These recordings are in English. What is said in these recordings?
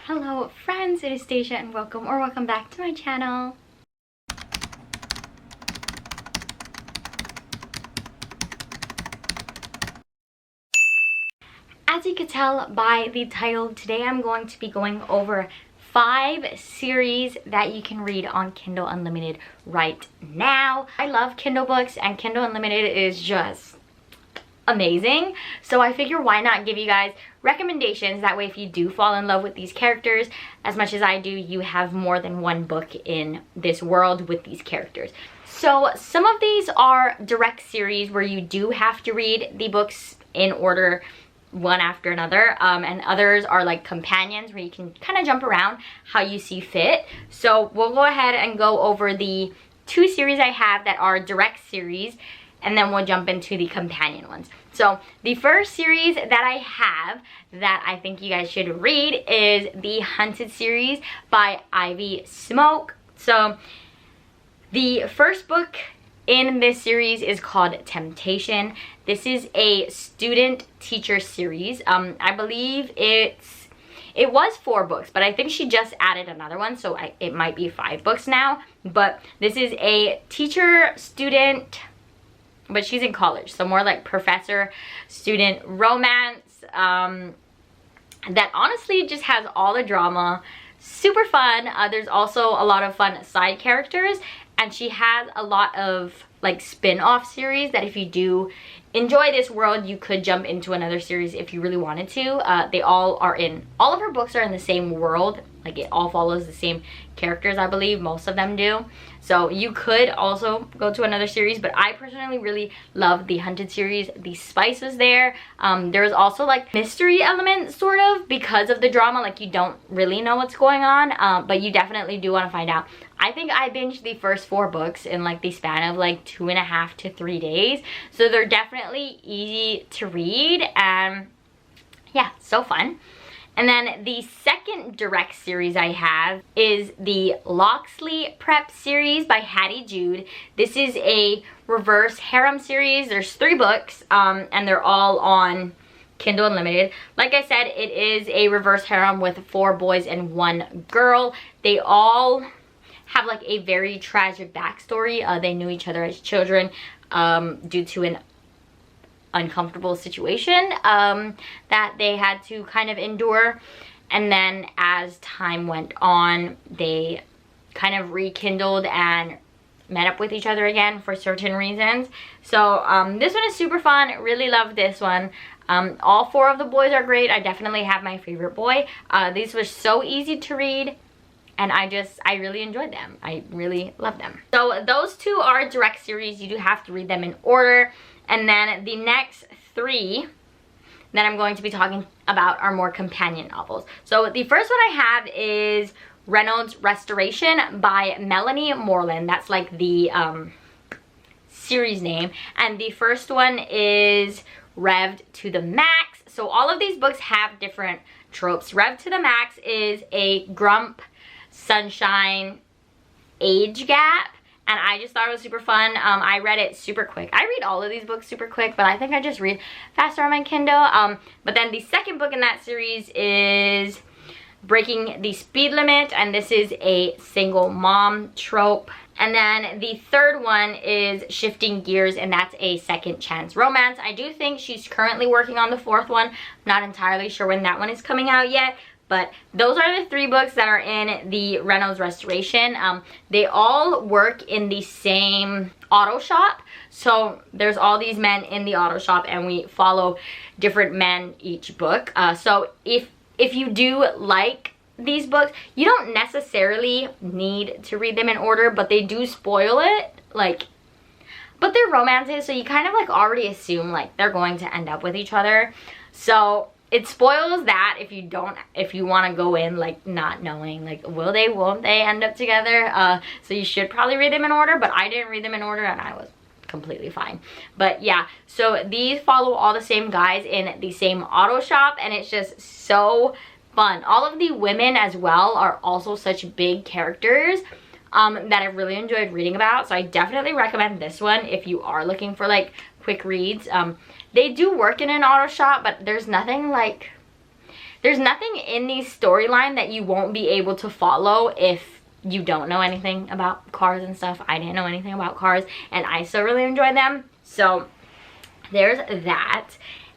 Hello friends, it is Stacia and welcome back to my channel. As you can tell by the title, today I'm going to be going over 5 series that you can read on Kindle Unlimited right now. I love Kindle books and Kindle Unlimited is just amazing, so I figure why not give you guys recommendations. That way if you do fall in love with these characters as much as I do, you have more than one book in this world with these characters. So some of these are direct series where you do have to read the books in order, one after another, and others are like companions where you can kind of jump around how you see fit. So we'll go ahead and go over the 2 series I have that are direct series, and then we'll jump into the companion ones. So the first series that I have that I think you guys should read is the Hunted series by Ivy Smoke. So the first book in this series is called Temptation. This is a student teacher series. I believe it was 4 books, but I think she just added another one, so it might be 5 books now. But this is a teacher student, but she's in college, so more like professor student romance that honestly just has all the drama, super fun. There's also a lot of fun side characters, and she has a lot of like spin-off series that if you do enjoy this world, you could jump into another series if you really wanted to. They all of her books are in the same world, like it all follows the same characters, I believe most of them do. So you could also go to another series, but I personally really love the Hunted series. The spice was there. There's also like mystery element sort of because of the drama, like you don't really know what's going on, but you definitely do want to find out. I think I binged the first 4 books in like the span of like 2.5 to 3 days, so they're definitely easy to read and yeah, so fun. And then the second direct series I have is the Loxley Prep series by Hattie Jude. This is a reverse harem series. There's 3 books and they're all on Kindle Unlimited. Like I said, it is a reverse harem with 4 boys and 1 girl. They all have like a very tragic backstory. They knew each other as children due to an uncomfortable situation that they had to kind of endure, and then as time went on they kind of rekindled and met up with each other again for certain reasons. So this one is super fun. Really love this one. All 4 of the boys are great. I definitely have my favorite boy. These were so easy to read and I really enjoyed them. I really love them. So those 2 are direct series. You do have to read them in order. And then the next 3 that I'm going to be talking about are more companion novels. So the first one I have is Reynolds Restoration by Melanie Moreland. That's like the series name. And the first one is Revved to the Max. So all of these books have different tropes. Revved to the Max is a grump, sunshine, age gap. And I just thought it was super fun. I read it super quick. I read all of these books super quick, but I think I just read faster on my Kindle. But then the second book in that series is Breaking the Speed Limit, and this is a single mom trope. And then the third one is Shifting Gears, and that's a second chance romance. I do think she's currently working on the 4th one. Not entirely sure when that one is coming out yet. But those are the 3 books that are in the Reynolds Restoration. They all work in the same auto shop. So there's all these men in the auto shop and we follow different men each book. So if you do like these books, you don't necessarily need to read them in order, but they do spoil it. But they're romances, so you kind of like already assume like they're going to end up with each other. So it spoils that if you want to go in like not knowing like won't they end up together. So you should probably read them in order, but I didn't read them in order and I was completely fine. But yeah, so these follow all the same guys in the same auto shop and it's just so fun. All of the women as well are also such big characters that I've really enjoyed reading about. So I definitely recommend this one if you are looking for like quick reads. They do work in an auto shop, but there's nothing there's nothing in these storyline that you won't be able to follow if you don't know anything about cars and stuff. I didn't know anything about cars, and I still really enjoyed them. So there's that.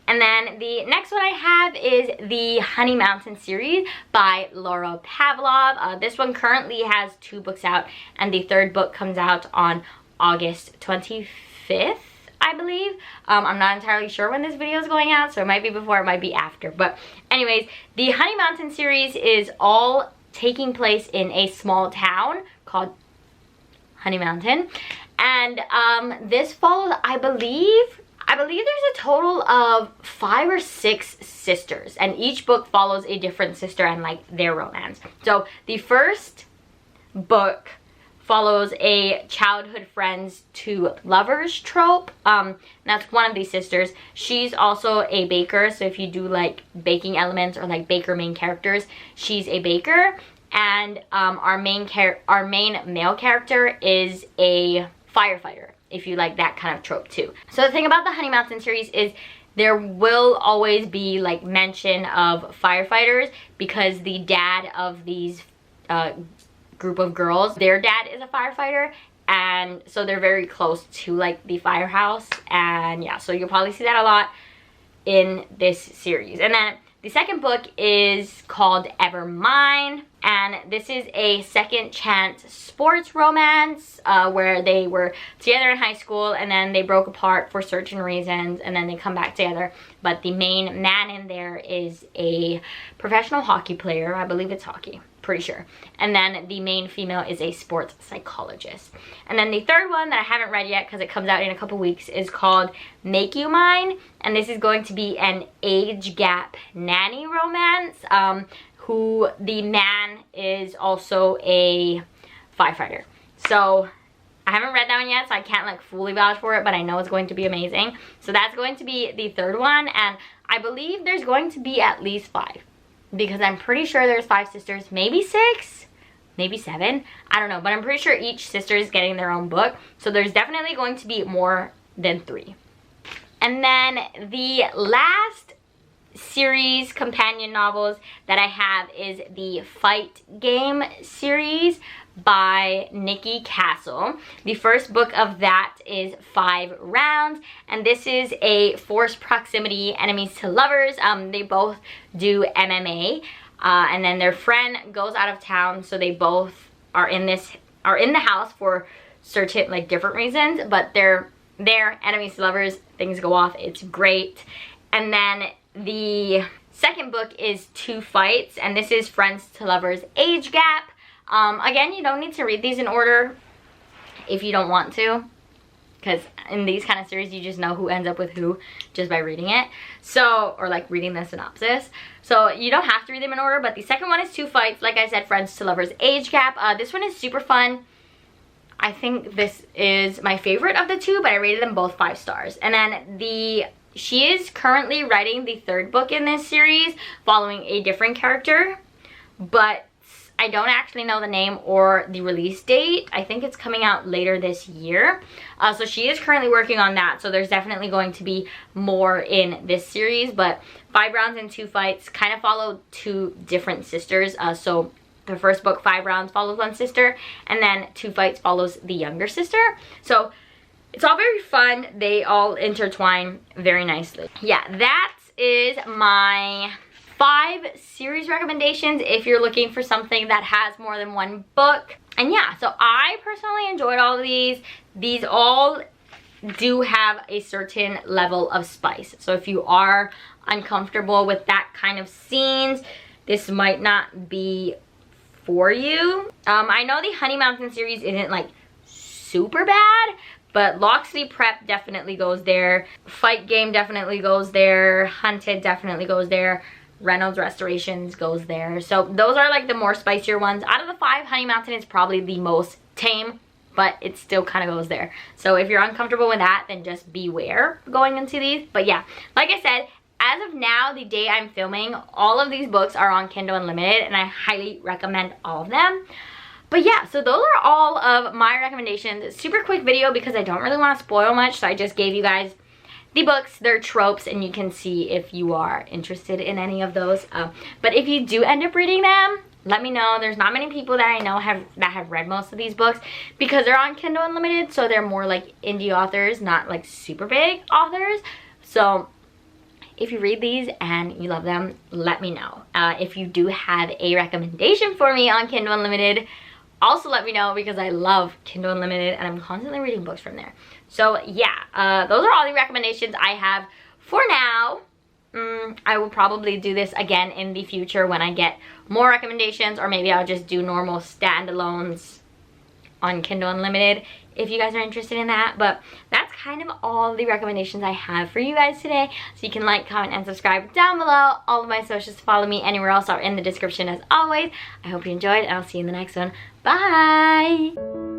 And then the next one I have is the Honey Mountain series by Laura Pavlov. This one currently has 2 books out, and the 3rd book comes out on August 25th, I believe. I'm not entirely sure when this video is going out, so it might be before, it might be after. But anyways, the Honey Mountain series is all taking place in a small town called Honey Mountain. And this follows, I believe there's a total of 5 or 6 sisters, and each book follows a different sister and like their romance. So the first book follows a childhood friends to lovers trope. That's one of these sisters. She's also a baker, so if you do like baking elements or like baker main characters, she's a baker. And our main male character is a firefighter, if you like that kind of trope too. So the thing about the Honey Mountain series is there will always be like mention of firefighters, because the dad of these group of girls, their dad is a firefighter, and so they're very close to like the firehouse. And yeah, so you'll probably see that a lot in this series. And then the second book is called Ever Mine, and this is a second chance sports romance where they were together in high school and then they broke apart for certain reasons and then they come back together. But the main man in there is a professional hockey player. I believe it's hockey, pretty sure. And then the main female is a sports psychologist. And then the third one that I haven't read yet because it comes out in a couple weeks is called Make You Mine, and this is going to be an age gap nanny romance who the man is also a firefighter. So I haven't read that one yet, so I can't like fully vouch for it, but I know it's going to be amazing. So that's going to be the third one, and I believe there's going to be at least 5, because I'm pretty sure there's 5 sisters, maybe 6, maybe 7, I don't know, but I'm pretty sure each sister is getting their own book, so there's definitely going to be more than 3. And then the last series companion novels that I have is the Fight Game series by Nikki Castle. The first book of that is 5 Rounds, and this is a forced proximity enemies to lovers. They both do MMA, and then their friend goes out of town, so they both are in the house for certain like different reasons, but they're enemies to lovers. Things go off. It's great. And then the second book is 2 Fights, and this is Friends to Lovers Age Gap. Again, you don't need to read these in order if you don't want to, because in these kind of series you just know who ends up with who just by reading it, so, or like reading the synopsis, so you don't have to read them in order. But the second one is 2 Fights, like I said, Friends to Lovers Age Gap. This one is super fun. I think this is my favorite of the 2, but I rated them both 5 stars. And then she is currently writing the 3rd book in this series following a different character, but I don't actually know the name or the release date. I think it's coming out later this year. So she is currently working on that, so there's definitely going to be more in this series. But 5 Rounds and 2 Fights kind of follow 2 different sisters. So the first book, 5 Rounds, follows one sister, and then 2 Fights follows the younger sister. So it's all very fun. They all intertwine very nicely. Yeah, that is my 5 series recommendations if you're looking for something that has more than 1 book. And yeah, so I personally enjoyed all of these. These all do have a certain level of spice. So if you are uncomfortable with that kind of scenes, this might not be for you. I know the Honey Mountain series isn't like super bad, but Loxley Prep definitely goes there. Fight Game definitely goes there. Hunted definitely goes there. Reynolds Restorations goes there. So those are like the more spicier ones. Out of the 5, Honey Mountain is probably the most tame, but it still kind of goes there. So if you're uncomfortable with that, then just beware going into these. But yeah, like I said, as of now, the day I'm filming, all of these books are on Kindle Unlimited, and I highly recommend all of them. But yeah, so those are all of my recommendations. Super quick video because I don't really want to spoil much, so I just gave you guys the books, their tropes, and you can see if you are interested in any of those. But if you do end up reading them, let me know. There's not many people that I know that have read most of these books because they're on Kindle Unlimited, so they're more like indie authors, not like super big authors. So if you read these and you love them, let me know. If you do have a recommendation for me on Kindle Unlimited, also let me know, because I love Kindle Unlimited and I'm constantly reading books from there. So yeah, those are all the recommendations I have for now. I will probably do this again in the future when I get more recommendations, or maybe I'll just do normal standalones on Kindle Unlimited if you guys are interested in that. But that's kind of all the recommendations I have for you guys today. So you can like, comment, and subscribe down below. All of my socials to follow me anywhere else are in the description as always. I hope you enjoyed, and I'll see you in the next one. Bye!